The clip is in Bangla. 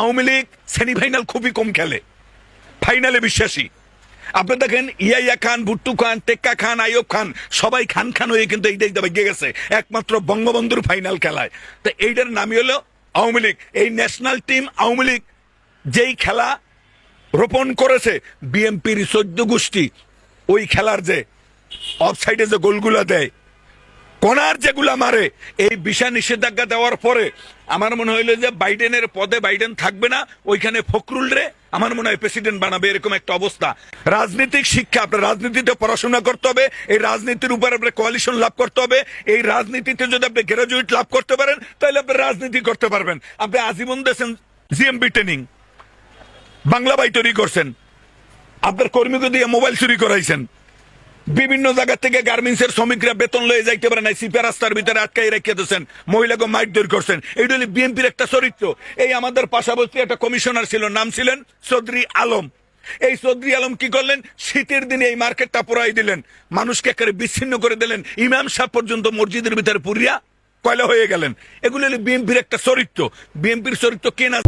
আওয়ামী লীগ সেমিফাইনাল খুবই কম খেলে, ফাইনালে বিশ্বাসী। আপনি দেখেন ইয়াইয়া খান, ভুট্টু খান, টেক্কা খান, আইয়ুব খান সবাই খান খান হয়ে কিন্তু এইটাই বেগে গেছে একমাত্র বঙ্গবন্ধুর ফাইনাল খেলায়। তো এইটার নামই হলো আওয়ামী লীগ। এই ন্যাশনাল টিম আওয়ামী লীগ যেই খেলা রোপণ করেছে, বিএনপির 14 গোষ্ঠী ওই খেলার যে অফসাইডে যে গোলগুলা দেয়, কোনার যেগুলা মারে, এই বিষয় নিষেধাজ্ঞা দেওয়ার পরে আমার মনে হইলো যে বাইডেনের পদে বাইডেন থাকবে না, ওইখানে ফখরুল রে আমার মনে হয় প্রেসিডেন্ট বানাবে, এরকম একটা অবস্থা। রাজনৈতিক শিক্ষা, আপনার রাজনীতিতে পড়াশোনা করতে হবে, এই রাজনীতির উপর আপনার কোয়ালিশন লাভ করতে হবে। এই রাজনীতিতে যদি আপনি গ্রাজুয়েট লাভ করতে পারেন তাহলে আপনি রাজনীতি করতে পারবেন। আপনি আজীবন দেশেন জিএমবি ট্রেনিং, বাংলা বাই তৈরি করছেন, আপনার কর্মীকে দিয়ে মোবাইল চুরি করাইছেন, বিভিন্ন জায়গা থেকে গার্মেন্টসের শ্রমিকরা বেতন লয়ে যাইতে পারে না, সিপা রাস্তার ভিতরে আটকাই রেখে দিয়েছেন, মহিলাকে মাইট দৌড় করছেন। এইটা হলো বিএনপির একটা চরিত্র। এই আমাদের পাশাপাশি একটা কমিশনার ছিল, নাম ছিলেন চৌধুরী আলম। এই চৌধুরী আলম কি করলেন, শীতের দিনে এই মার্কেটটা পুরাই দিলেন, মানুষকে একেবারে বিচ্ছিন্ন করে দিলেন, ইমাম সাহেব পর্যন্ত মসজিদের ভিতরে পুরিয়া কয়লা হয়ে গেলেন। এগুলো হলো বিএনপির একটা চরিত্র। বিএনপির চরিত্র কে না